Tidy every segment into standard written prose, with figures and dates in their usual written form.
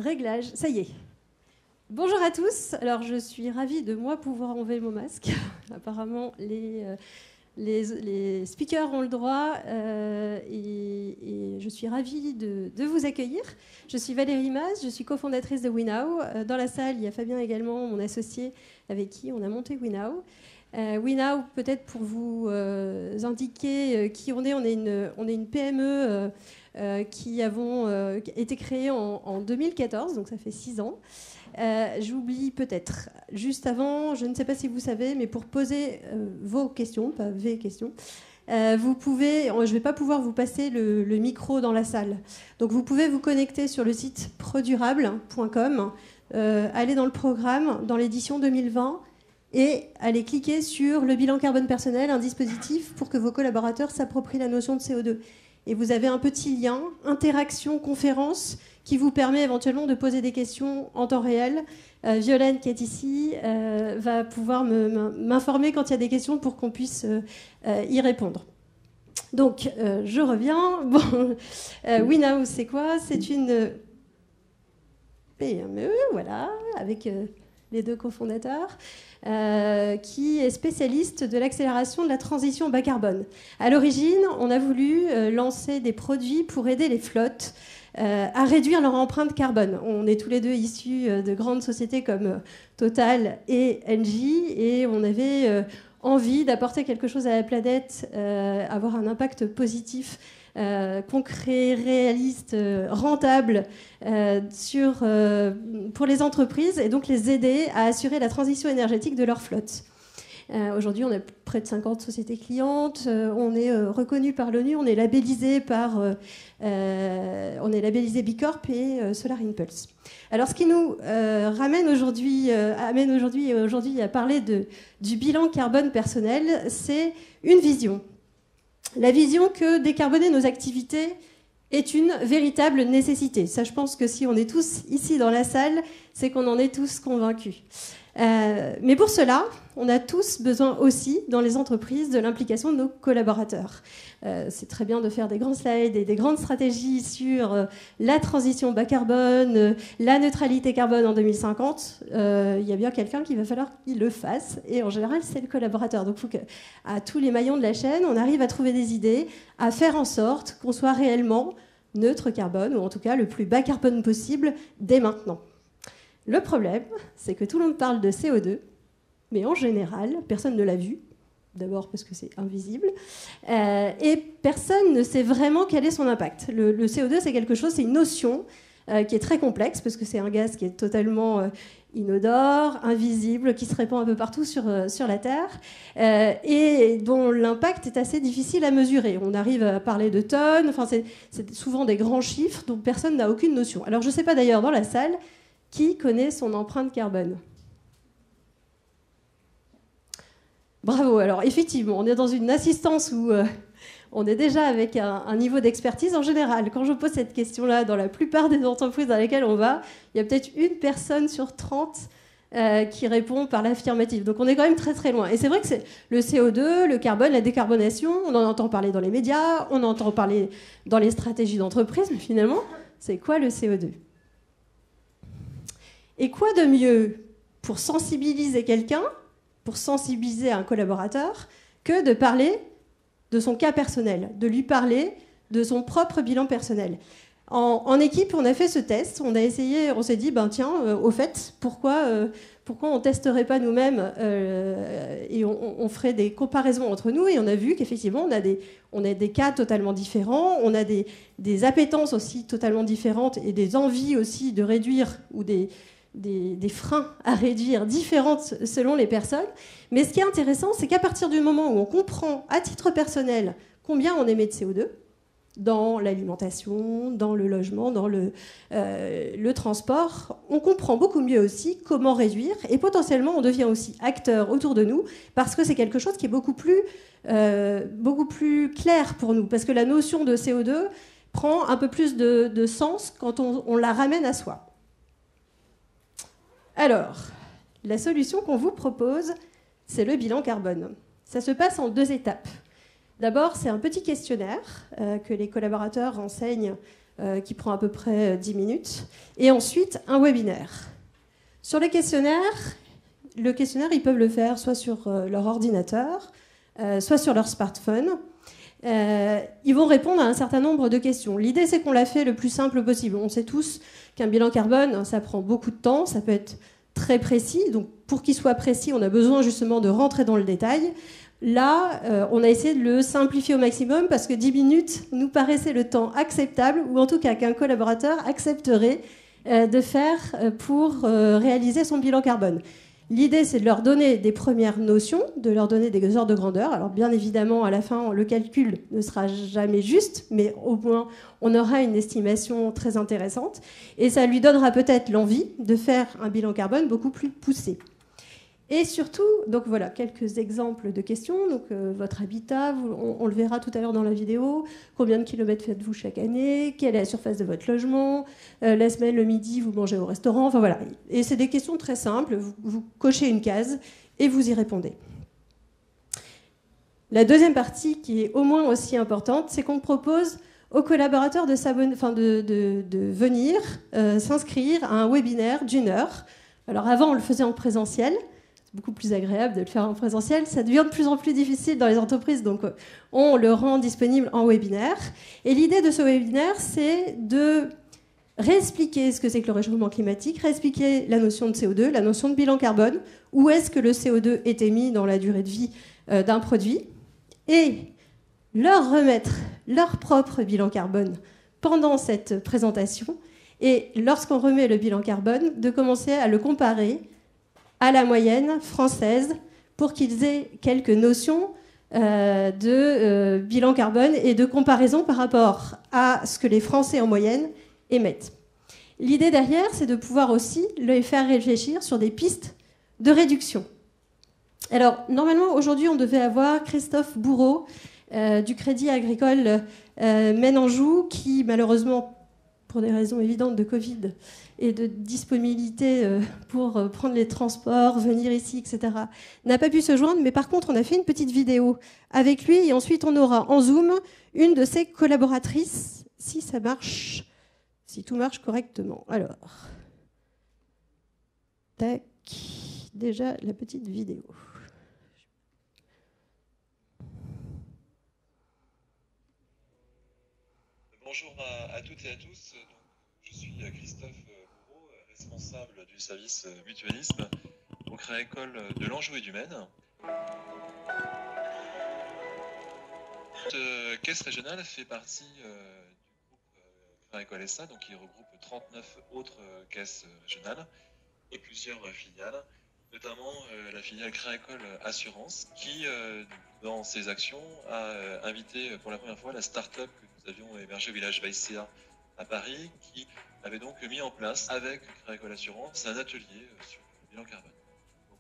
Réglage, ça y est. Bonjour à tous. Alors, je suis ravie de moi pouvoir enlever mon masque. Apparemment, les speakers ont le droit et je suis ravie de vous accueillir. Je suis Valérie Mas, je suis cofondatrice de WeNow. Dans la salle, il y a Fabien également, mon associé, avec qui on a monté WeNow. WeNow, peut-être pour vous indiquer qui on est une PME qui avons été créée en 2014, donc ça fait 6 ans. J'oublie peut-être, juste avant, je ne sais pas si vous savez, mais pour poser vos questions, pas vos questions, vous pouvez, je ne vais pas pouvoir vous passer le micro dans la salle. Donc vous pouvez vous connecter sur le site produrable.com, aller dans le programme, dans l'édition 2020, et aller cliquer sur le bilan carbone personnel, un dispositif pour que vos collaborateurs s'approprient la notion de CO2. Et vous avez un petit lien, interaction, conférence, qui vous permet éventuellement de poser des questions en temps réel. Violaine, qui est ici, va pouvoir m'informer quand il y a des questions pour qu'on puisse y répondre. Donc, je reviens. Bon, WeNow, c'est quoi? C'est une PME, voilà, avec les deux cofondateurs, qui est spécialiste de l'accélération de la transition bas carbone. À l'origine, on a voulu lancer des produits pour aider les flottes à réduire leur empreinte carbone. On est tous les deux issus de grandes sociétés comme Total et Engie, et on avait envie d'apporter quelque chose à la planète, avoir un impact positif, concret, réaliste, rentable pour les entreprises, et donc les aider à assurer la transition énergétique de leur flotte. Aujourd'hui, on a près de 50 sociétés clientes, on est reconnu par l'ONU, on est labellisé B Corp et Solar Impulse. Alors, ce qui nous amène aujourd'hui à parler du bilan carbone personnel, c'est une vision. La vision que décarboner nos activités est une véritable nécessité. Ça, je pense que si on est tous ici dans la salle, c'est qu'on en est tous convaincus. Mais pour cela, on a tous besoin aussi, dans les entreprises, de l'implication de nos collaborateurs. C'est très bien de faire des grands slides et des grandes stratégies sur la transition bas carbone, la neutralité carbone en 2050. Il y a bien quelqu'un qui va falloir qu'il le fasse, et en général, c'est le collaborateur. Donc, il faut qu'à tous les maillons de la chaîne, on arrive à trouver des idées, à faire en sorte qu'on soit réellement neutre carbone, ou en tout cas le plus bas carbone possible dès maintenant. Le problème, c'est que tout le monde parle de CO2, mais en général, personne ne l'a vu. D'abord parce que c'est invisible. Et personne ne sait vraiment quel est son impact. Le CO2, c'est quelque chose, c'est une notion qui est très complexe, parce que c'est un gaz qui est totalement inodore, invisible, qui se répand un peu partout sur la Terre, et dont l'impact est assez difficile à mesurer. On arrive à parler de tonnes, enfin, c'est souvent des grands chiffres dont personne n'a aucune notion. Alors, je ne sais pas d'ailleurs dans la salle, qui connaît son empreinte carbone? Bravo. Alors effectivement, on est dans une assistance où on est déjà avec un niveau d'expertise. En général, quand je pose cette question-là, dans la plupart des entreprises dans lesquelles on va, il y a peut-être une personne sur 30 qui répond par l'affirmative. Donc on est quand même très très loin. Et c'est vrai que c'est le CO2, le carbone, la décarbonation, on en entend parler dans les médias, on en entend parler dans les stratégies d'entreprise, mais finalement, c'est quoi le CO2? Et quoi de mieux pour sensibiliser quelqu'un, pour sensibiliser un collaborateur, que de parler de son cas personnel, de lui parler de son propre bilan personnel. En équipe, on a fait ce test, on a essayé, on s'est dit, ben tiens, au fait, pourquoi on ne testerait pas nous-mêmes et on ferait des comparaisons entre nous, et on a vu qu'effectivement, on a des cas totalement différents, on a des appétences aussi totalement différentes, et des envies aussi de réduire, ou des freins à réduire différentes selon les personnes. Mais ce qui est intéressant, c'est qu'à partir du moment où on comprend à titre personnel combien on émet de CO2 dans l'alimentation, dans le logement, dans le transport, on comprend beaucoup mieux aussi comment réduire, et potentiellement on devient aussi acteur autour de nous, parce que c'est quelque chose qui est beaucoup plus clair pour nous, parce que la notion de CO2 prend un peu plus de sens quand on la ramène à soi. Alors, la solution qu'on vous propose, c'est le bilan carbone. Ça se passe en 2 étapes. D'abord, c'est un petit questionnaire que les collaborateurs renseignent qui prend à peu près 10 minutes. Et ensuite, un webinaire. Sur le questionnaire, ils peuvent le faire soit sur leur ordinateur, soit sur leur smartphone. Ils vont répondre à un certain nombre de questions. L'idée, c'est qu'on l'a fait le plus simple possible. On sait tous qu'un bilan carbone, ça prend beaucoup de temps, ça peut être très précis. Donc, pour qu'il soit précis, on a besoin justement de rentrer dans le détail. Là, on a essayé de le simplifier au maximum parce que 10 minutes nous paraissait le temps acceptable, ou en tout cas qu'un collaborateur accepterait de faire pour réaliser son bilan carbone. L'idée, c'est de leur donner des premières notions, de leur donner des ordres de grandeur. Alors, bien évidemment, à la fin, le calcul ne sera jamais juste, mais au moins, on aura une estimation très intéressante. Et ça lui donnera peut-être l'envie de faire un bilan carbone beaucoup plus poussé. Et surtout, donc voilà, quelques exemples de questions. Donc, votre habitat, on le verra tout à l'heure dans la vidéo. Combien de kilomètres faites-vous chaque année? Quelle est la surface de votre logement? La semaine, le midi, vous mangez au restaurant? Enfin voilà. Et c'est des questions très simples. Vous cochez une case et vous y répondez. La deuxième partie, qui est au moins aussi importante, c'est qu'on propose aux collaborateurs de venir s'inscrire à un webinaire d'1 heure. Alors avant, on le faisait en présentiel. Beaucoup plus agréable de le faire en présentiel. Ça devient de plus en plus difficile dans les entreprises, donc on le rend disponible en webinaire. Et l'idée de ce webinaire, c'est de réexpliquer ce que c'est que le réchauffement climatique, réexpliquer la notion de CO2, la notion de bilan carbone, où est-ce que le CO2 est émis dans la durée de vie d'un produit, et leur remettre leur propre bilan carbone pendant cette présentation. Et lorsqu'on remet le bilan carbone, de commencer à le comparer à la moyenne française pour qu'ils aient quelques notions de bilan carbone et de comparaison par rapport à ce que les Français en moyenne émettent. L'idée derrière, c'est de pouvoir aussi les faire réfléchir sur des pistes de réduction. Alors, normalement, aujourd'hui, on devait avoir Christophe Bourreau du Crédit Agricole Maine-Anjou, qui, malheureusement, pour des raisons évidentes de Covid et de disponibilité pour prendre les transports, venir ici, etc., n'a pas pu se joindre. Mais par contre, on a fait une petite vidéo avec lui et ensuite on aura en Zoom une de ses collaboratrices, si ça marche, si tout marche correctement. Alors, tac, déjà la petite vidéo. Bonjour à toutes et à tous. Donc, je suis Christophe Bourreau, responsable du service mutualisme au Crédit Agricole de l'Anjou et du Maine. Cette caisse régionale fait partie du groupe Crédit Agricole SA, donc qui regroupe 39 autres caisses régionales et plusieurs filiales, notamment la filiale Crédit Agricole Assurance, qui, dans ses actions, a invité pour la première fois la start-up que nous avions hébergée au village Vaïséa à Paris, qui avait donc mis en place, avec Crédit Agricole Assurance, un atelier sur le bilan carbone.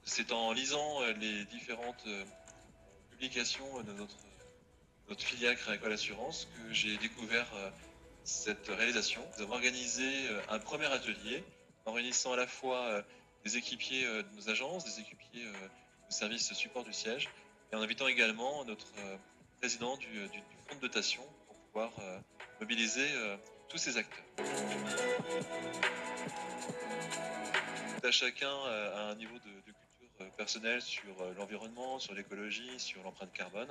C'est en lisant les différentes publications de notre filiale Crédit Agricole Assurance que j'ai découvert cette réalisation. Nous avons organisé un premier atelier en réunissant à la fois des équipiers de nos agences, des équipiers du service support du siège, et en invitant également notre président du fonds de dotation pour pouvoir mobiliser tous ces acteurs. Tout à chacun a un niveau de culture personnelle sur l'environnement, sur l'écologie, sur l'empreinte carbone,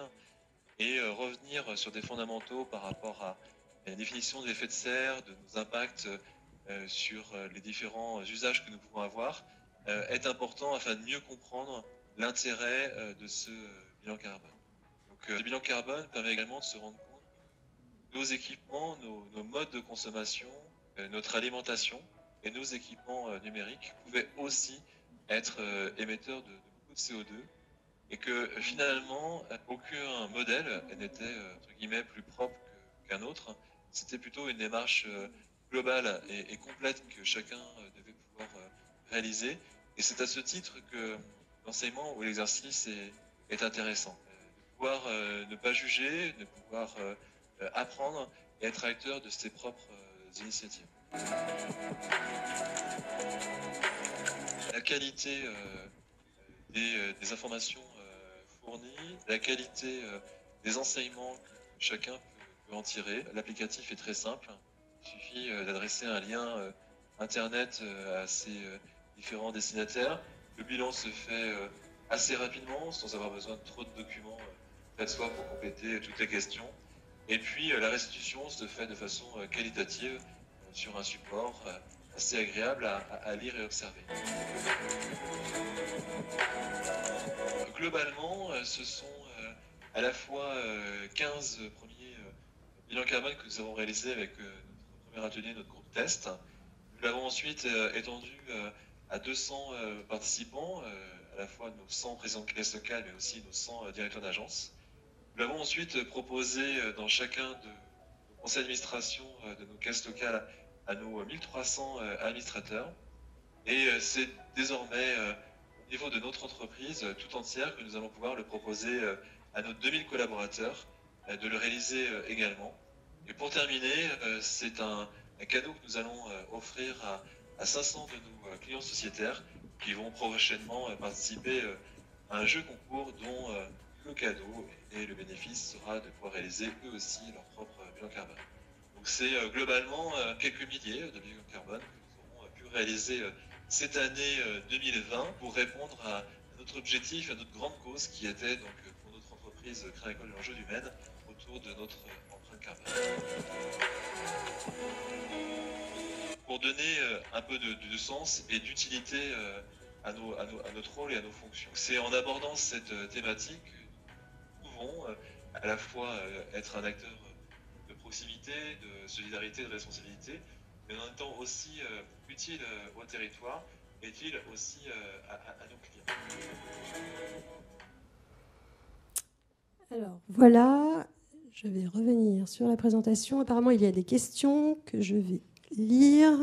et revenir sur des fondamentaux par rapport à la définition de l'effet de serre, de nos impacts sur les différents usages que nous pouvons avoir, est important afin de mieux comprendre l'intérêt de ce bilan carbone. Donc, le bilan carbone permet également de se rendre compte que nos équipements, nos modes de consommation, notre alimentation et nos équipements numériques pouvaient aussi être émetteurs de beaucoup de CO2, et que finalement, aucun modèle n'était entre guillemets plus propre qu'un autre. C'était plutôt une démarche globale et complète que chacun devait pouvoir réaliser. Et c'est à ce titre que l'enseignement ou l'exercice est intéressant. De pouvoir ne pas juger, de pouvoir apprendre et être acteur de ses propres initiatives. La qualité des informations fournies, la qualité des enseignements que chacun peut en tirer. L'applicatif est très simple. Il suffit d'adresser un lien Internet à ces différents destinataires. Le bilan se fait assez rapidement, sans avoir besoin de trop de documents près de soi pour compléter toutes les questions. Et puis la restitution se fait de façon qualitative sur un support assez agréable à lire et observer. Globalement, ce sont à la fois 15 premiers bilans carbone que nous avons réalisés avec notre premier atelier, notre groupe test. Nous l'avons ensuite étendu à 200 participants, à la fois nos 100 présidents de caisse locale, mais aussi nos 100 directeurs d'agence. Nous l'avons ensuite proposé dans chacun de nos conseils d'administration de nos caisses locales à nos 1300 administrateurs. Et c'est désormais au niveau de notre entreprise tout entière que nous allons pouvoir le proposer à nos 2000 collaborateurs, de le réaliser également. Et pour terminer, c'est un cadeau que nous allons offrir à 500 de nos clients sociétaires qui vont prochainement participer à un jeu concours dont le cadeau et le bénéfice sera de pouvoir réaliser eux aussi leur propre bilan carbone. Donc c'est globalement quelques milliers de bilans carbone que nous aurons pu réaliser cette année 2020 pour répondre à notre objectif, à notre grande cause qui était donc pour notre entreprise Crédit Agricole de l'enjeu humaine autour de notre empreinte carbone. Pour donner un peu de sens et d'utilité à notre rôle et à nos fonctions. C'est en abordant cette thématique que nous pouvons à la fois être un acteur de proximité, de solidarité, de responsabilité, mais en étant aussi utile au territoire, utile aussi à nos clients. Alors voilà, je vais revenir sur la présentation. Apparemment, il y a des questions que je vais lire.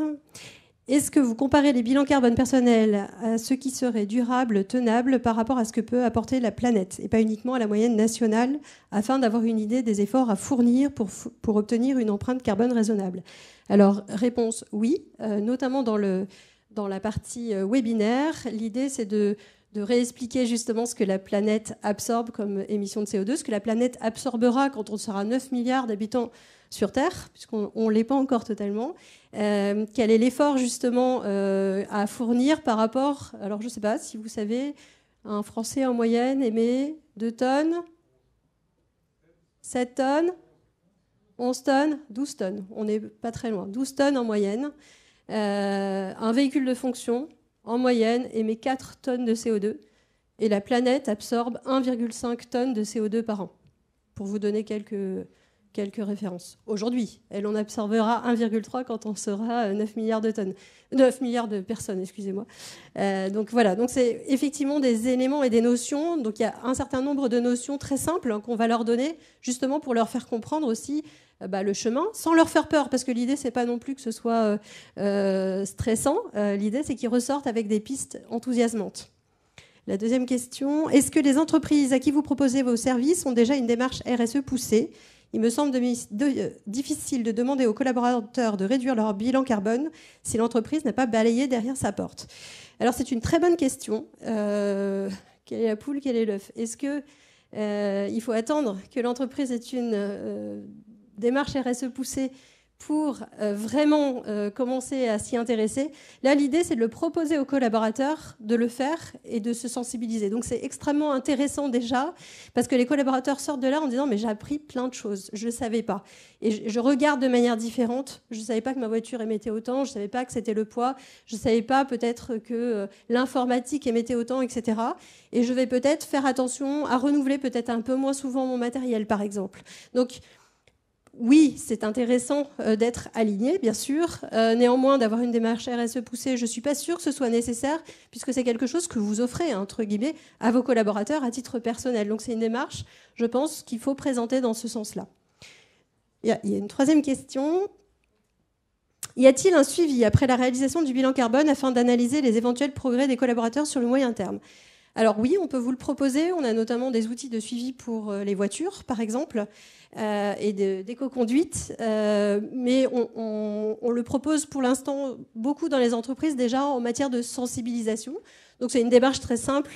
Est-ce que vous comparez les bilans carbone personnels à ce qui serait durable, tenable par rapport à ce que peut apporter la planète et pas uniquement à la moyenne nationale afin d'avoir une idée des efforts à fournir pour obtenir une empreinte carbone raisonnable? Alors, réponse oui, notamment dans la partie webinaire. L'idée, c'est de réexpliquer justement ce que la planète absorbe comme émission de CO2, ce que la planète absorbera quand on sera 9 milliards d'habitants sur Terre, puisqu'on ne l'est pas encore totalement. Quel est l'effort justement à fournir par rapport... Alors je ne sais pas si vous savez, un Français en moyenne émet 2 tonnes, 7 tonnes, 11 tonnes, 12 tonnes. On n'est pas très loin. 12 tonnes en moyenne. Un véhicule de fonction, en moyenne, émet 4 tonnes de CO2. Et la planète absorbe 1,5 tonnes de CO2 par an. Pour vous donner quelques références. Aujourd'hui, elle en absorbera 1,3 quand on sera 9 milliards de tonnes. 9 milliards de personnes, excusez-moi. Donc voilà, donc c'est effectivement des éléments et des notions. Donc il y a un certain nombre de notions très simples qu'on va leur donner, justement pour leur faire comprendre aussi le chemin, sans leur faire peur, parce que l'idée, c'est pas non plus que ce soit stressant. L'idée, c'est qu'ils ressortent avec des pistes enthousiasmantes. La deuxième question, est-ce que les entreprises à qui vous proposez vos services ont déjà une démarche RSE poussée ? Il me semble difficile de demander aux collaborateurs de réduire leur bilan carbone si l'entreprise n'a pas balayé derrière sa porte. Alors c'est une très bonne question. Quelle est la poule, quel est l'œuf? Est-ce qu'il faut attendre que l'entreprise ait une démarche RSE poussée pour vraiment commencer à s'y intéresser? Là, l'idée, c'est de le proposer aux collaborateurs de le faire et de se sensibiliser. Donc, c'est extrêmement intéressant déjà, parce que les collaborateurs sortent de là en disant « mais j'ai appris plein de choses, je ne savais pas ». Et je regarde de manière différente. Je ne savais pas que ma voiture émettait autant, je ne savais pas que c'était le poids, je ne savais pas peut-être que l'informatique émettait autant, etc. Et je vais peut-être faire attention à renouveler peut-être un peu moins souvent mon matériel, par exemple. Donc, oui, c'est intéressant d'être aligné, bien sûr. Néanmoins, d'avoir une démarche RSE poussée, je ne suis pas sûre que ce soit nécessaire, puisque c'est quelque chose que vous offrez, entre guillemets, à vos collaborateurs à titre personnel. Donc c'est une démarche, je pense, qu'il faut présenter dans ce sens-là. Il y a une troisième question. Y a-t-il un suivi après la réalisation du bilan carbone afin d'analyser les éventuels progrès des collaborateurs sur le moyen terme ? Alors oui, on peut vous le proposer. On a notamment des outils de suivi pour les voitures, par exemple, et d'éco-conduite. Mais on le propose pour l'instant beaucoup dans les entreprises déjà en matière de sensibilisation. Donc c'est une démarche très simple.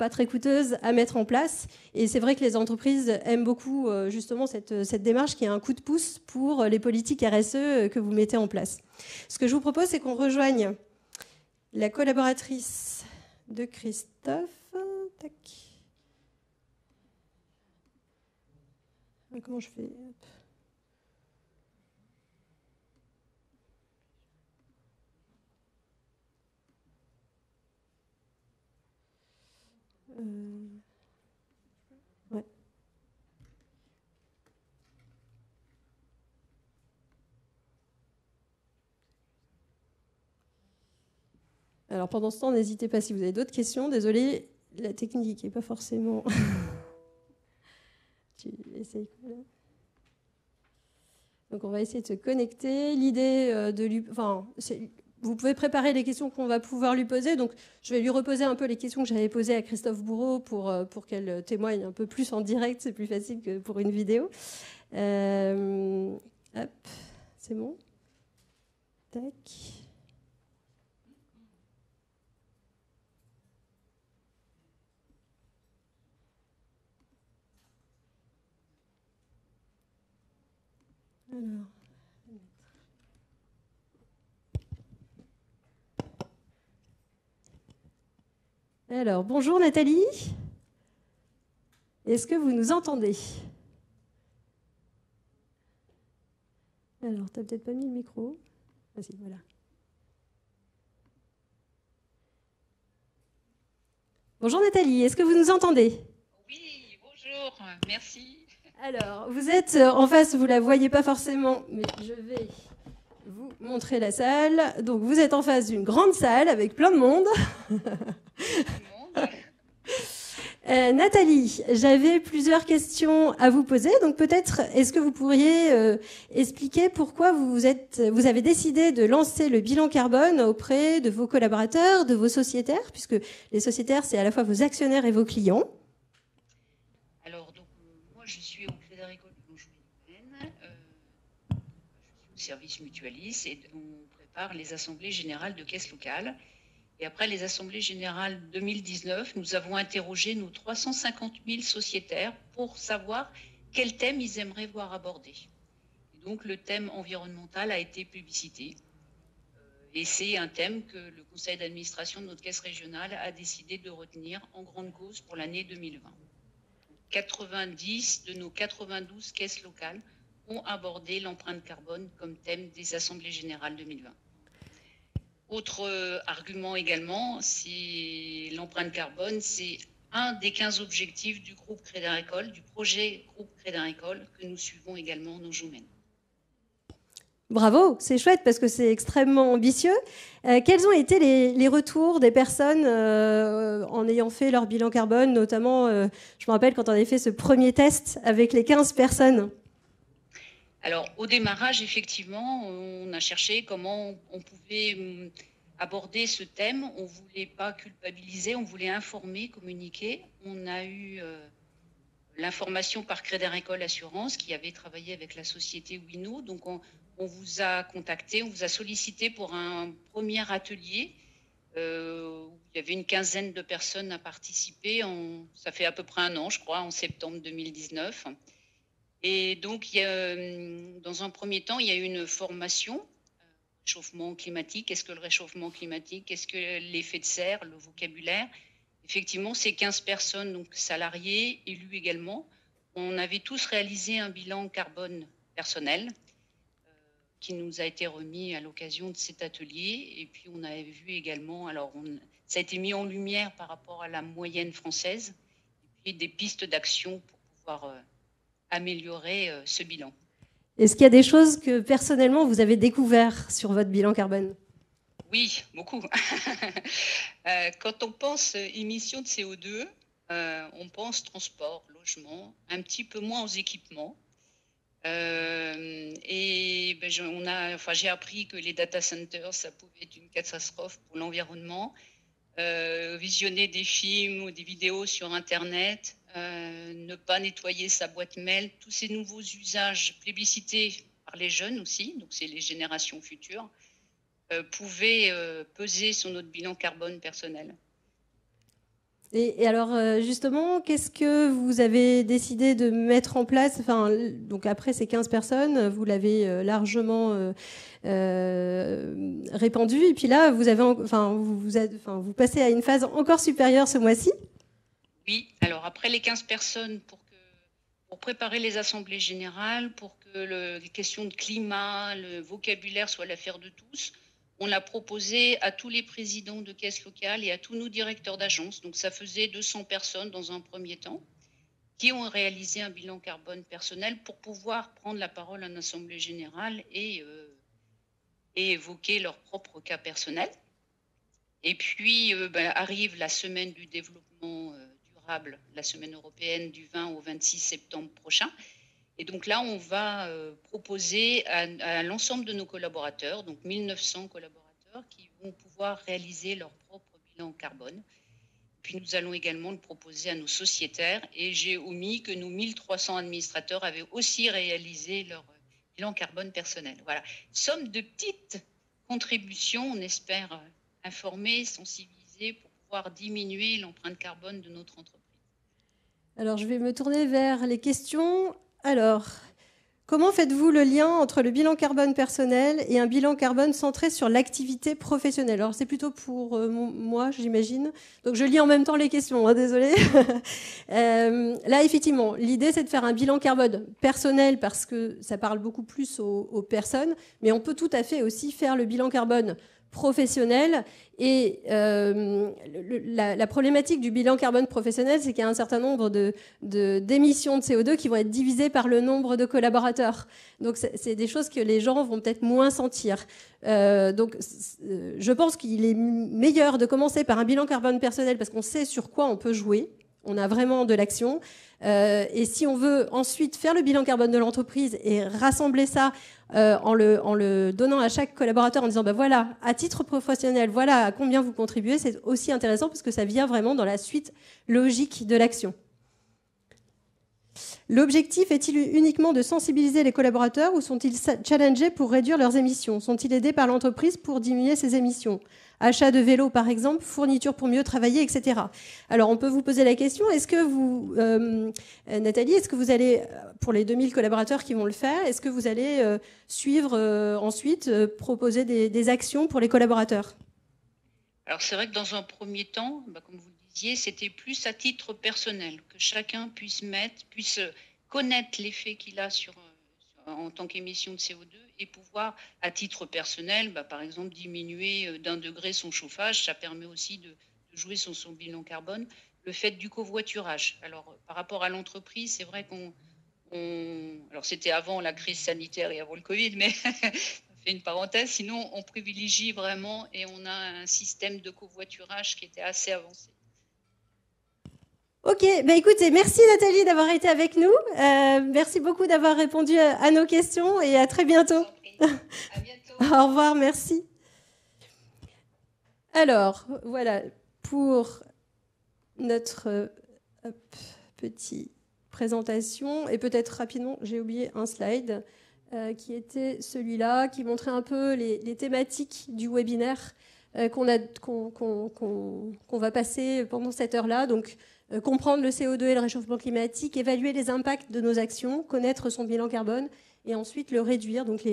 pas très coûteuse à mettre en place. Et c'est vrai que les entreprises aiment beaucoup justement cette démarche qui est un coup de pouce pour les politiques RSE que vous mettez en place. Ce que je vous propose, c'est qu'on rejoigne la collaboratrice de Christophe. Tac. Comment je fais ? Ouais. Alors pendant ce temps, n'hésitez pas si vous avez d'autres questions. Désolée, la technique n'est pas forcément... Donc on va essayer de se connecter. L'idée de lui... Enfin, vous pouvez préparer les questions qu'on va pouvoir lui poser. Donc je vais lui reposer un peu les questions que j'avais posées à Christophe Bourreau pour qu'elle témoigne un peu plus en direct. C'est plus facile que pour une vidéo. Hop, c'est bon. Tac. Alors, bonjour Nathalie. Est-ce que vous nous entendez? Alors, tu n'as peut-être pas mis le micro. Vas-y, voilà. Bonjour Nathalie, est-ce que vous nous entendez? Oui, bonjour, merci. Alors, vous êtes en face, vous ne la voyez pas forcément, mais je vais vous montrer la salle. Donc, vous êtes en face d'une grande salle avec plein de monde. Nathalie, j'avais plusieurs questions à vous poser. Donc, peut-être, est-ce que vous pourriez expliquer pourquoi vous avez décidé de lancer le bilan carbone auprès de vos collaborateurs, de vos sociétaires, puisque les sociétaires, c'est à la fois vos actionnaires et vos clients. Alors, donc, moi, je suis au Crédit Agricole de Longjumeau-les-Bains. Je suis au service mutualiste et on prépare les assemblées générales de caisses locales. Et après les assemblées générales 2019, nous avons interrogé nos 350 000 sociétaires pour savoir quel thème ils aimeraient voir abordé. Et donc, le thème environnemental a été plébiscité. Et c'est un thème que le conseil d'administration de notre caisse régionale a décidé de retenir en grande cause pour l'année 2020. 90 de nos 92 caisses locales ont abordé l'empreinte carbone comme thème des assemblées générales 2020. Autre argument également, c'est l'empreinte carbone, c'est un des 15 objectifs du groupe Crédit Agricole, du projet groupe Crédit Agricole que nous suivons également en Anjoumen. Bravo, c'est chouette parce que c'est extrêmement ambitieux. Quels ont été les retours des personnes en ayant fait leur bilan carbone, notamment, je me rappelle quand on avait fait ce premier test avec les 15 personnes? Alors, au démarrage, effectivement, on a cherché comment on pouvait aborder ce thème. On ne voulait pas culpabiliser, on voulait informer, communiquer. On a eu l'information par Crédit Agricole Assurance qui avait travaillé avec la société Wino. Donc, on vous a contacté, on vous a sollicité pour un premier atelier où il y avait une quinzaine de personnes à participer. Ça fait à peu près un an, je crois, en septembre 2019. Et donc, dans un premier temps, il y a eu une formation, réchauffement climatique. Qu'est-ce que le réchauffement climatique? Qu'est-ce que l'effet de serre, le vocabulaire? Effectivement, ces 15 personnes, donc salariés, élus également, on avait tous réalisé un bilan carbone personnel qui nous a été remis à l'occasion de cet atelier. Et puis, on avait vu également, alors ça a été mis en lumière par rapport à la moyenne française, et puis des pistes d'action pour pouvoir améliorer ce bilan. Est-ce qu'il y a des choses que personnellement vous avez découvert sur votre bilan carbone? Oui, beaucoup. Quand on pense émissions de CO2, on pense transport, logement, un petit peu moins aux équipements. Et j'ai appris que les data centers, ça pouvait être une catastrophe pour l'environnement. Visionner des films ou des vidéos sur Internet, ne pas nettoyer sa boîte mail, tous ces nouveaux usages plébiscités par les jeunes aussi, donc c'est les générations futures, pouvaient peser sur notre bilan carbone personnel. Et alors, justement, qu'est-ce que vous avez décidé de mettre en place? Enfin, donc après ces 15 personnes, vous l'avez largement répandu. Et puis là, vous passez à une phase encore supérieure ce mois-ci. Oui, alors après les 15 personnes, pour préparer les assemblées générales, pour que les questions de climat, le vocabulaire soient l'affaire de tous, on a proposé à tous les présidents de caisses locales et à tous nos directeurs d'agence, donc ça faisait 200 personnes dans un premier temps, qui ont réalisé un bilan carbone personnel pour pouvoir prendre la parole en assemblée générale et évoquer leur propre cas personnel. Et puis arrive la semaine du développement durable, la semaine européenne du 20 au 26 septembre prochain. Et donc là, on va proposer à l'ensemble de nos collaborateurs, donc 1900 collaborateurs, qui vont pouvoir réaliser leur propre bilan carbone. Puis nous allons également le proposer à nos sociétaires. Et j'ai omis que nos 1300 administrateurs avaient aussi réalisé leur bilan carbone personnel. Voilà, somme de petites contributions, on espère informer, sensibiliser pour pouvoir diminuer l'empreinte carbone de notre entreprise. Alors, je vais me tourner vers les questions. Alors, comment faites-vous le lien entre le bilan carbone personnel et un bilan carbone centré sur l'activité professionnelle? Alors, c'est plutôt pour moi, j'imagine. Donc, je lis en même temps les questions, hein, désolée. Là, effectivement, l'idée, c'est de faire un bilan carbone personnel parce que ça parle beaucoup plus aux personnes, mais on peut tout à fait aussi faire le bilan carbone professionnel. Et la problématique du bilan carbone professionnel, c'est qu'il y a un certain nombre d'émissions de CO2 qui vont être divisées par le nombre de collaborateurs. Donc, c'est des choses que les gens vont peut-être moins sentir. Donc, je pense qu'il est meilleur de commencer par un bilan carbone personnel parce qu'on sait sur quoi on peut jouer. On a vraiment de l'action. Et si on veut ensuite faire le bilan carbone de l'entreprise et rassembler ça en le donnant à chaque collaborateur en disant ben voilà, à titre professionnel, voilà à combien vous contribuez, c'est aussi intéressant parce que ça vient vraiment dans la suite logique de l'action. L'objectif est-il uniquement de sensibiliser les collaborateurs ou sont-ils challengés pour réduire leurs émissions? Sont-ils aidés par l'entreprise pour diminuer ses émissions? Achat de vélos, par exemple, fourniture pour mieux travailler, etc. Alors, on peut vous poser la question, est-ce que vous, Nathalie, est-ce que vous allez, pour les 2000 collaborateurs qui vont le faire, est-ce que vous allez suivre ensuite, proposer des actions pour les collaborateurs? Alors, c'est vrai que dans un premier temps, comme vous le disiez, c'était plus à titre personnel, que chacun puisse connaître l'effet qu'il a en tant qu'émission de CO2 et pouvoir, à titre personnel, par exemple, diminuer d'1 degré son chauffage. Ça permet aussi de jouer sur son bilan carbone. Le fait du covoiturage. Alors, par rapport à l'entreprise, c'est vrai alors c'était avant la crise sanitaire et avant le Covid, mais ça fait une parenthèse. Sinon, on privilégie vraiment et on a un système de covoiturage qui était assez avancé. Ok, écoutez, merci Nathalie d'avoir été avec nous. Merci beaucoup d'avoir répondu à nos questions et à très bientôt. À bientôt. Au revoir, merci. Alors, voilà, pour notre petite présentation, et peut-être rapidement, j'ai oublié un slide qui était celui-là, qui montrait un peu les thématiques du webinaire qu'on va passer pendant cette heure-là. Donc, comprendre le CO2 et le réchauffement climatique, évaluer les impacts de nos actions, connaître son bilan carbone et ensuite le réduire, donc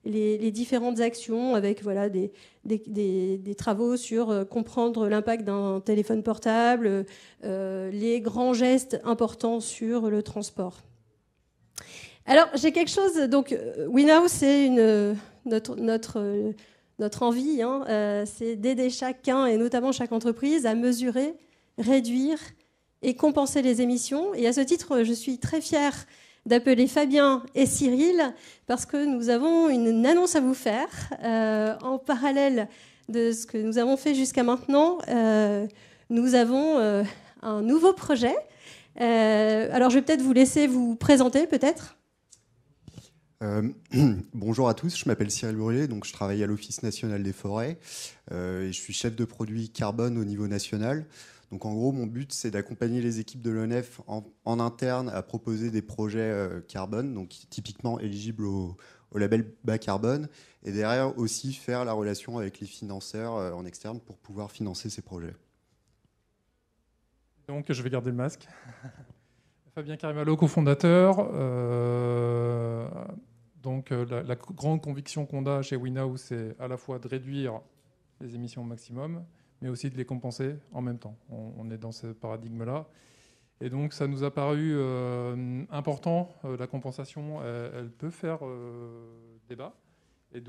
les différentes actions avec voilà, des travaux sur comprendre l'impact d'un téléphone portable, les grands gestes importants sur le transport. Alors, j'ai quelque chose, donc WinHouse, c'est notre envie, hein, c'est d'aider chacun et notamment chaque entreprise à mesurer, réduire et compenser les émissions. Et à ce titre, je suis très fière d'appeler Fabien et Cyril parce que nous avons une annonce à vous faire. En parallèle de ce que nous avons fait jusqu'à maintenant, nous avons un nouveau projet. Alors, je vais peut-être vous laisser vous présenter, peut-être. Bonjour à tous, je m'appelle Cyril Brûlé, donc je travaille à l'Office national des forêts et je suis chef de produit carbone au niveau national. Donc en gros, mon but, c'est d'accompagner les équipes de l'ONEF en interne à proposer des projets carbone, donc typiquement éligibles au label bas carbone, et derrière aussi faire la relation avec les financeurs en externe pour pouvoir financer ces projets. Donc, je vais garder le masque. Fabien Carimalo, cofondateur. La grande conviction qu'on a chez WinNow, c'est à la fois de réduire les émissions au maximum, mais aussi de les compenser en même temps. On est dans ce paradigme-là. Et donc, ça nous a paru important. La compensation, elle peut faire débat. Et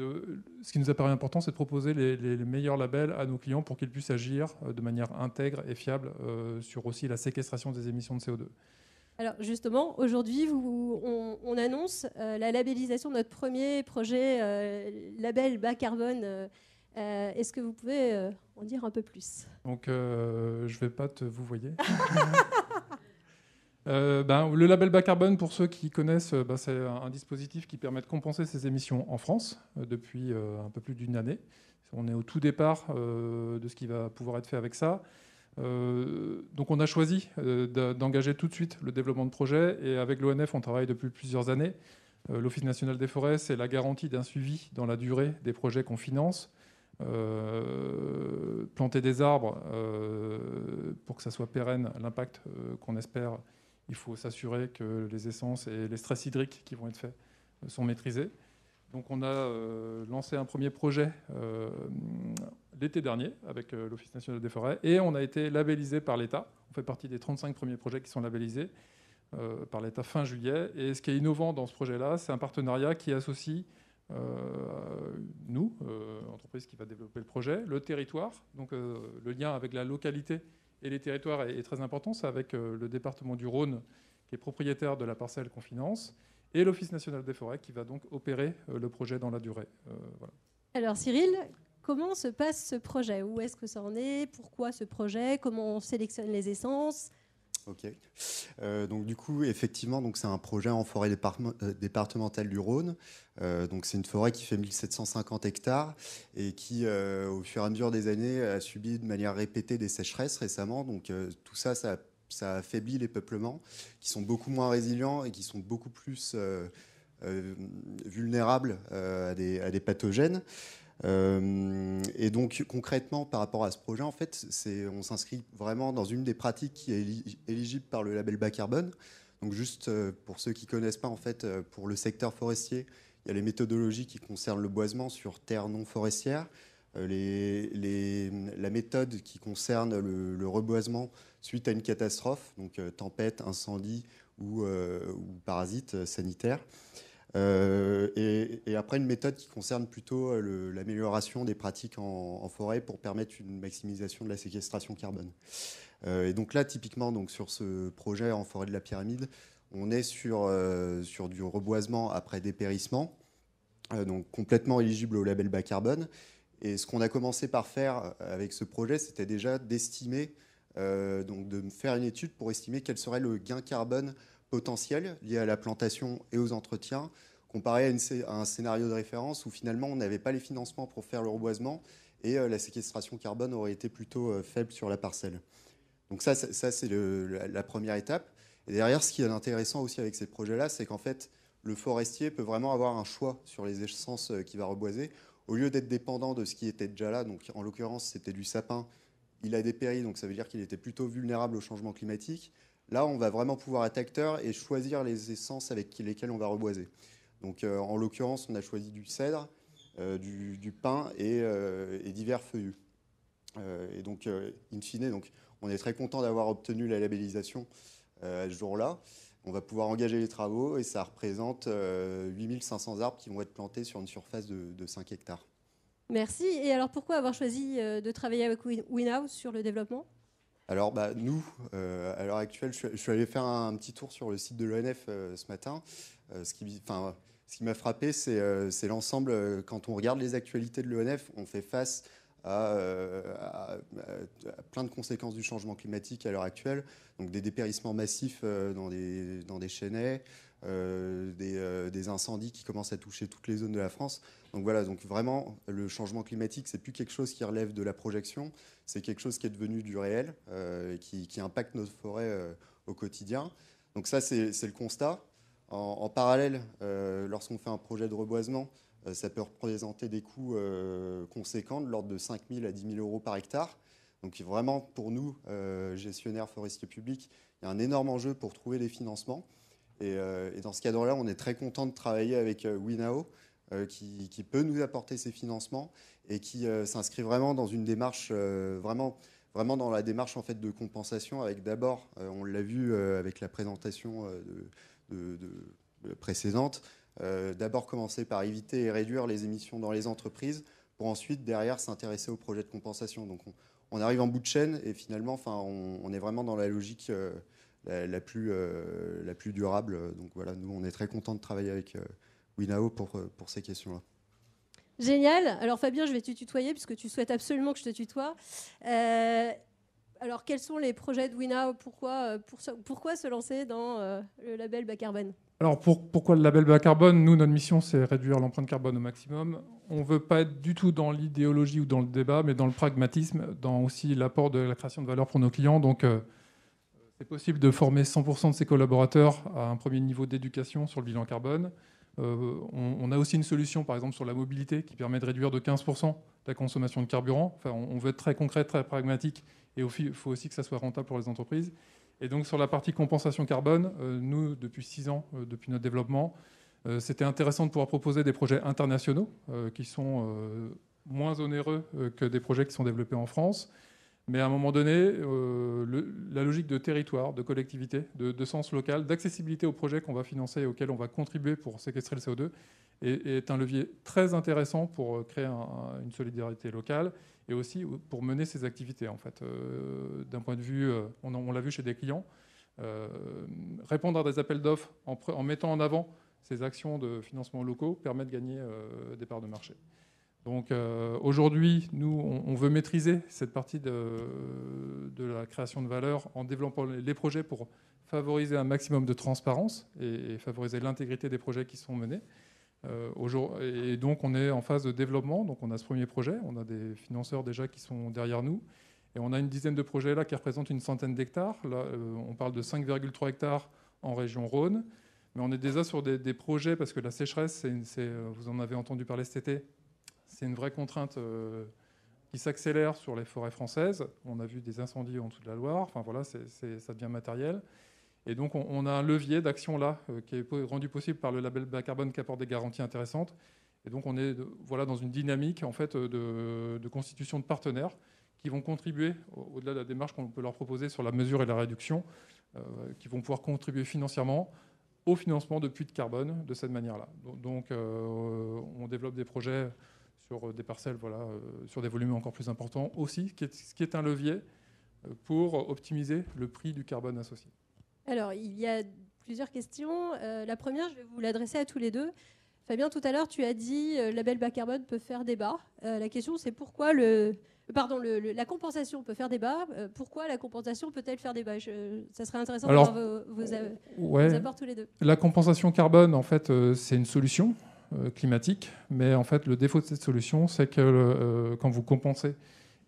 ce qui nous a paru important, c'est de proposer les meilleurs labels à nos clients pour qu'ils puissent agir de manière intègre et fiable sur aussi la séquestration des émissions de CO2. Alors justement, aujourd'hui, on annonce la labellisation de notre premier projet label bas carbone. Est-ce que vous pouvez en dire un peu plus? Donc, je ne vais pas vous voyez. Le label bas carbone, pour ceux qui connaissent, c'est un dispositif qui permet de compenser ces émissions en France depuis un peu plus d'une année. On est au tout départ de ce qui va pouvoir être fait avec ça. Donc on a choisi d'engager tout de suite le développement de projets, et avec l'ONF, on travaille depuis plusieurs années. L'Office national des forêts, c'est la garantie d'un suivi dans la durée des projets qu'on finance. Planter des arbres, pour que ça soit pérenne, l'impact qu'on espère, il faut s'assurer que les essences et les stress hydriques qui vont être faits sont maîtrisés. Donc on a lancé un premier projet l'été dernier avec l'Office national des forêts, et on a été labellisé par l'État. On fait partie des 35 premiers projets qui sont labellisés par l'État fin juillet. Et ce qui est innovant dans ce projet-là, c'est un partenariat qui associe nous, entreprise qui va développer le projet, le territoire. Donc le lien avec la localité et les territoires est très important. C'est avec le département du Rhône, qui est propriétaire de la parcelle qu'on finance, et l'Office national des forêts, qui va donc opérer le projet dans la durée. Voilà. Alors Cyril, comment se passe ce projet? Où est-ce que ça en est? Pourquoi ce projet? Comment on sélectionne les essences? Ok. Donc du coup, effectivement, donc c'est un projet en forêt départementale du Rhône. Donc c'est une forêt qui fait 1750 hectares et qui, au fur et à mesure des années, a subi de manière répétée des sécheresses récemment. Donc tout ça, ça affaiblit les peuplements, qui sont beaucoup moins résilients et qui sont beaucoup plus vulnérables à des pathogènes. Et donc concrètement, par rapport à ce projet, en fait, on s'inscrit vraiment dans une des pratiques qui est éligible par le label bas carbone. Donc juste pour ceux qui ne connaissent pas, en fait, pour le secteur forestier, il y a les méthodologies qui concernent le boisement sur terre non forestière, la méthode qui concerne le reboisement suite à une catastrophe, donc tempête, incendie ou parasite sanitaire. Et après, une méthode qui concerne plutôt l'amélioration des pratiques en forêt pour permettre une maximisation de la séquestration carbone. Et donc là, typiquement, donc, sur ce projet en forêt de la Pyramide, on est sur du reboisement après dépérissement, donc complètement éligible au label bas carbone. Et ce qu'on a commencé par faire avec ce projet, c'était déjà d'estimer, donc de faire une étude pour estimer quel serait le gain carbone potentiel lié à la plantation et aux entretiens, comparé à un scénario de référence où finalement on n'avait pas les financements pour faire le reboisement et la séquestration carbone aurait été plutôt faible sur la parcelle. Donc ça c'est la première étape. Et derrière, ce qui est intéressant aussi avec ces projets-là, c'est qu'en fait, le forestier peut vraiment avoir un choix sur les essences qu'il va reboiser, au lieu d'être dépendant de ce qui était déjà là. Donc en l'occurrence, c'était du sapin. Il a dépéri, donc ça veut dire qu'il était plutôt vulnérable au changement climatique. Là, on va vraiment pouvoir être acteur et choisir les essences avec lesquelles on va reboiser. Donc, en l'occurrence, on a choisi du cèdre, du pin et divers feuillus. Et donc, in fine, donc, on est très content d'avoir obtenu la labellisation à ce jour-là. On va pouvoir engager les travaux et ça représente 8500 arbres qui vont être plantés sur une surface de 5 hectares. Merci. Et alors, pourquoi avoir choisi de travailler avec WinNow sur le développement ? Alors, nous, à l'heure actuelle, je suis allé faire un petit tour sur le site de l'ONF ce matin. Ce qui m'a frappé, c'est l'ensemble. Quand on regarde les actualités de l'ONF, on fait face à plein de conséquences du changement climatique à l'heure actuelle. Donc, des dépérissements massifs dans des chênaies, des incendies qui commencent à toucher toutes les zones de la France. Donc voilà, donc vraiment, le changement climatique, c'est plus quelque chose qui relève de la projection, c'est quelque chose qui est devenu du réel, qui impacte notre forêt au quotidien. Donc ça, c'est le constat. En parallèle, lorsqu'on fait un projet de reboisement, ça peut représenter des coûts conséquents, de l'ordre de 5 000 à 10 000 euros par hectare. Donc vraiment, pour nous, gestionnaires forestiers publics, il y a un énorme enjeu pour trouver les financements. Et dans ce cadre-là, on est très content de travailler avec WINAO, qui peut nous apporter ces financements et qui s'inscrit vraiment dans une démarche, vraiment dans la démarche en fait, de compensation, avec d'abord, on l'a vu avec la présentation précédente, d'abord commencer par éviter et réduire les émissions dans les entreprises pour ensuite, derrière, s'intéresser aux projets de compensation. Donc on arrive en bout de chaîne et finalement, on est vraiment dans la logique la plus durable. Donc voilà, nous, on est très contents de travailler avec WINAO pour ces questions-là. Génial. Alors Fabien, je vais te tutoyer puisque tu souhaites absolument que je te tutoie. Alors quels sont les projets de WINAO ? Pourquoi se lancer dans le label bas carbone ? Alors pourquoi le label bas carbone ? Nous, notre mission, c'est réduire l'empreinte carbone au maximum. On ne veut pas être du tout dans l'idéologie ou dans le débat, mais dans le pragmatisme, dans aussi l'apport de la création de valeur pour nos clients. Donc c'est possible de former 100% de ses collaborateurs à un premier niveau d'éducation sur le bilan carbone. On a aussi une solution, par exemple, sur la mobilité qui permet de réduire de 15% la consommation de carburant. Enfin, on veut être très concret, très pragmatique, et il faut aussi que ça soit rentable pour les entreprises. Et donc, sur la partie compensation carbone, nous, depuis 6 ans, depuis notre développement, c'était intéressant de pouvoir proposer des projets internationaux qui sont moins onéreux que des projets qui sont développés en France. Mais à un moment donné, la logique de territoire, de collectivité, de sens local, d'accessibilité aux projets qu'on va financer et auxquels on va contribuer pour séquestrer le CO2 est un levier très intéressant pour créer une solidarité locale et aussi pour mener ces activités. En fait, d'un point de vue, on l'a vu chez des clients, répondre à des appels d'offres en mettant en avant ces actions de financement locaux permet de gagner des parts de marché. Donc aujourd'hui, nous, on veut maîtriser cette partie de la création de valeur en développant les projets pour favoriser un maximum de transparence et favoriser l'intégrité des projets qui sont menés. Et donc, on est en phase de développement. Donc, on a ce premier projet. On a des financeurs déjà qui sont derrière nous. Et on a une dizaine de projets là qui représentent une centaine d'hectares. Là, on parle de 5,3 hectares en région Rhône. Mais on est déjà sur des projets parce que la sécheresse, vous en avez entendu parler cet été, c'est une vraie contrainte qui s'accélère sur les forêts françaises. On a vu des incendies en dessous de la Loire. Enfin, voilà, ça devient matériel. Et donc, on a un levier d'action là qui est rendu possible par le label bas carbone qui apporte des garanties intéressantes. Et donc, on est dans une dynamique en fait, de constitution de partenaires qui vont contribuer, au-delà de la démarche qu'on peut leur proposer sur la mesure et la réduction, qui vont pouvoir contribuer financièrement au financement de puits de carbone de cette manière-là. Donc, on développe des projets sur des parcelles, sur des volumes encore plus importants aussi, ce qui est un levier pour optimiser le prix du carbone associé. Alors, il y a plusieurs questions. La première, je vais vous l'adresser à tous les deux. Fabien, tout à l'heure, tu as dit le label bas carbone peut faire débat. La question, c'est pourquoi la compensation peut faire débat. Pourquoi la compensation peut-elle faire débat ? Ça serait intéressant d'avoir vos apports tous les deux. La compensation carbone, en fait, c'est une solution climatique, mais en fait, le défaut de cette solution, c'est que quand vous compensez,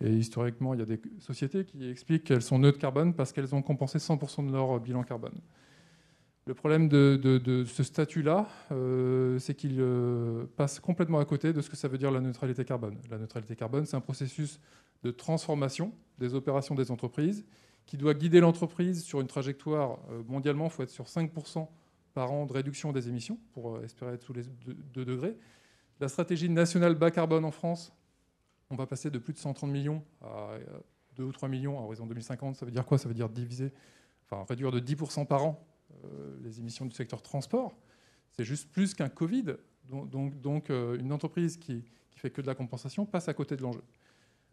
et historiquement, il y a des sociétés qui expliquent qu'elles sont neutres carbone parce qu'elles ont compensé 100% de leur bilan carbone. Le problème de ce statut-là, c'est qu'il passe complètement à côté de ce que ça veut dire la neutralité carbone. La neutralité carbone, c'est un processus de transformation des opérations des entreprises qui doit guider l'entreprise sur une trajectoire. Mondialement, il faut être sur 5% par an de réduction des émissions pour espérer être sous les 2 degrés. La stratégie nationale bas carbone en France, on va passer de plus de 130 millions à 2 ou 3 millions à horizon 2050. Ça veut dire quoi ? Ça veut dire réduire de 10% par an les émissions du secteur transport. C'est juste plus qu'un Covid. Donc une entreprise qui fait que de la compensation passe à côté de l'enjeu.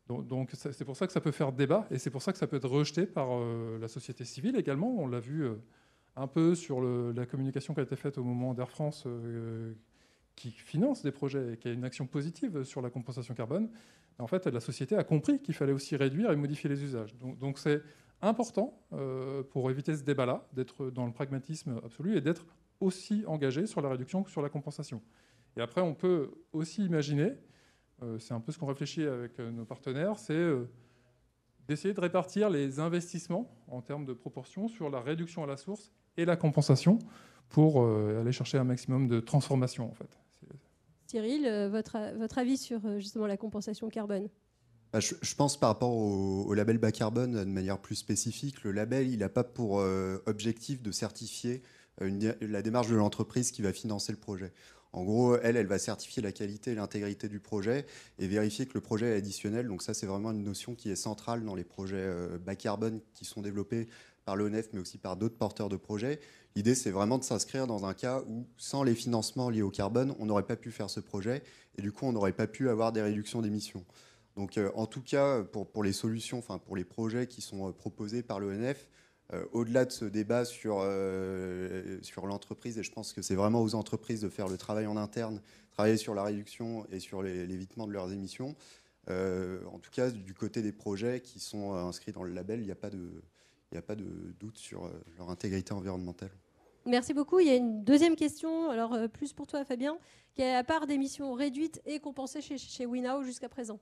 Donc c'est pour ça que ça peut faire débat et c'est pour ça que ça peut être rejeté par la société civile également. On l'a vu un peu sur la communication qui a été faite au moment d'Air France qui finance des projets et qui a une action positive sur la compensation carbone. En fait, la société a compris qu'il fallait aussi réduire et modifier les usages. Donc c'est important pour éviter ce débat-là, d'être dans le pragmatisme absolu et d'être aussi engagé sur la réduction que sur la compensation. Et après, on peut aussi imaginer, c'est un peu ce qu'on réfléchit avec nos partenaires, c'est d'essayer de répartir les investissements en termes de proportion sur la réduction à la source et la compensation pour aller chercher un maximum de transformation, en fait. Cyril, votre avis sur justement la compensation carbone ? Je pense par rapport au label bas carbone de manière plus spécifique, le label, il n'a pas pour objectif de certifier la démarche de l'entreprise qui va financer le projet. En gros, elle va certifier la qualité et l'intégrité du projet et vérifier que le projet est additionnel. Donc ça, c'est vraiment une notion qui est centrale dans les projets bas carbone qui sont développés par l'ONEF, mais aussi par d'autres porteurs de projets. L'idée, c'est vraiment de s'inscrire dans un cas où, sans les financements liés au carbone, on n'aurait pas pu faire ce projet et du coup, on n'aurait pas pu avoir des réductions d'émissions. Donc, en tout cas, pour les solutions, enfin pour les projets qui sont proposés par l'ONF, au-delà de ce débat sur l'entreprise, et je pense que c'est vraiment aux entreprises de faire le travail en interne, travailler sur la réduction et sur l'évitement de leurs émissions. En tout cas, du côté des projets qui sont inscrits dans le label, il n'y a pas de doute sur leur intégrité environnementale. Merci beaucoup. Il y a une deuxième question, alors plus pour toi Fabien, qui est à part d'émissions réduites et compensées chez WeNow jusqu'à présent.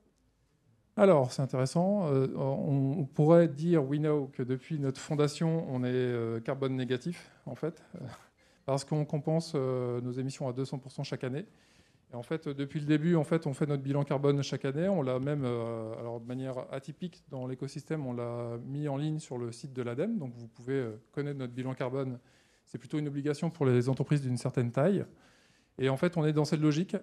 Alors, c'est intéressant. On pourrait dire, WeKnow, que depuis notre fondation, on est carbone négatif, en fait, parce qu'on compense nos émissions à 200% chaque année. Et en fait, depuis le début, en fait, on fait notre bilan carbone chaque année. On l'a même, alors de manière atypique dans l'écosystème, on l'a mis en ligne sur le site de l'ADEME. Donc, vous pouvez connaître notre bilan carbone. C'est plutôt une obligation pour les entreprises d'une certaine taille. Et en fait, on est dans cette logique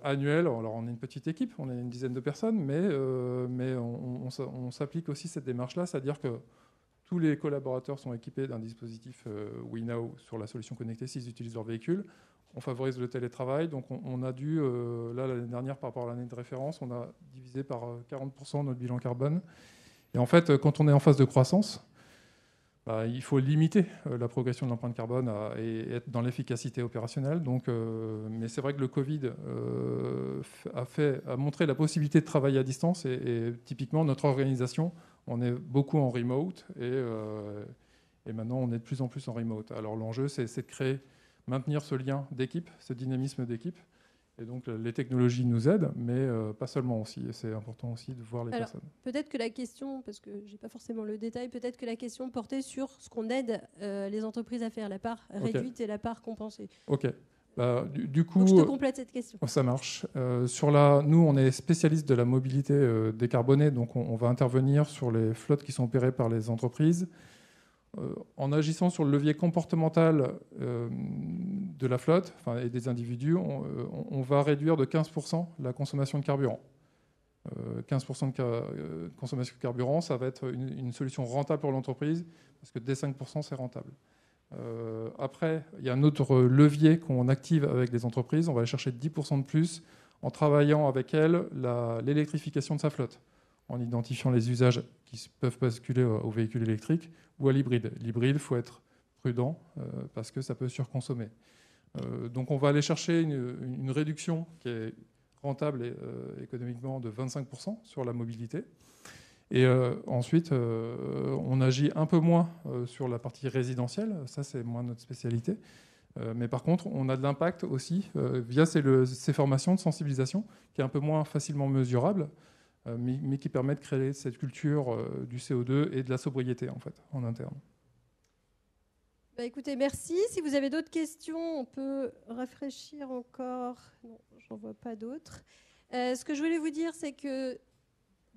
annuelle. Alors, on est une petite équipe, on est une dizaine de personnes, mais on s'applique aussi cette démarche-là, c'est-à-dire que tous les collaborateurs sont équipés d'un dispositif WeKnow sur la solution connectée s'ils utilisent leur véhicule. On favorise le télétravail. Donc, on a dû, là, l'année dernière, par rapport à l'année de référence, on a divisé par 40% notre bilan carbone. Et en fait, quand on est en phase de croissance, il faut limiter la progression de l'empreinte carbone et être dans l'efficacité opérationnelle. Donc, mais c'est vrai que le Covid a montré la possibilité de travailler à distance et typiquement notre organisation, on est beaucoup en remote et maintenant on est de plus en plus en remote. Alors l'enjeu, c'est de maintenir ce lien d'équipe, ce dynamisme d'équipe. Et donc les technologies nous aident, mais pas seulement aussi. C'est important aussi de voir les personnes. Peut-être que la question, parce que je n'ai pas forcément le détail, peut-être que la question portait sur ce qu'on aide les entreprises à faire, la part réduite et la part compensée. Ok. Du coup, donc je te complète cette question. Ça marche. Nous, on est spécialiste de la mobilité décarbonée, donc on va intervenir sur les flottes qui sont opérées par les entreprises. En agissant sur le levier comportemental de la flotte et des individus, on va réduire de 15% la consommation de carburant. 15% de consommation de carburant, ça va être une solution rentable pour l'entreprise, parce que dès 5%, c'est rentable. Après, il y a un autre levier qu'on active avec les entreprises. On va aller chercher 10% de plus en travaillant avec elles l'électrification de sa flotte, en identifiant les usages qui peuvent basculer aux véhicules électriques ou à l'hybride. L'hybride, il faut être prudent parce que ça peut surconsommer. Donc on va aller chercher une réduction qui est rentable économiquement de 25% sur la mobilité. Et ensuite, on agit un peu moins sur la partie résidentielle. Ça, c'est moins notre spécialité. Mais par contre, on a de l'impact aussi via ces formations de sensibilisation qui est un peu moins facilement mesurable, mais qui permet de créer cette culture du CO2 et de la sobriété en fait, en interne. Écoutez, merci. Si vous avez d'autres questions, on peut rafraîchir encore. Non, j'en vois pas d'autres. Ce que je voulais vous dire, c'est que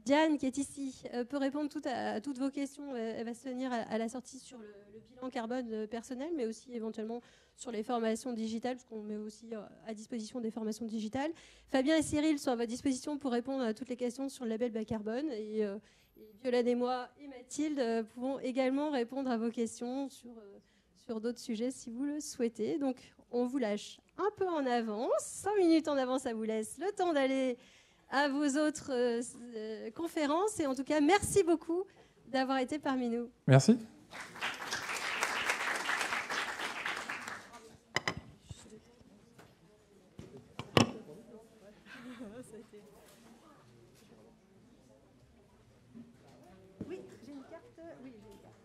Diane, qui est ici, peut répondre à toutes vos questions. Elle va se tenir à la sortie sur le bilan carbone personnel, mais aussi éventuellement sur les formations digitales, parce qu'on met aussi à disposition des formations digitales. Fabien et Cyril sont à votre disposition pour répondre à toutes les questions sur le label bas carbone. Et Violaine et moi et Mathilde pouvons également répondre à vos questions sur d'autres sujets si vous le souhaitez. Donc, on vous lâche un peu en avance. 5 minutes en avance, ça vous laisse le temps d'aller à vos autres conférences. Et en tout cas, merci beaucoup d'avoir été parmi nous. Merci. Oui, j'ai une carte. Oui, j'ai une carte.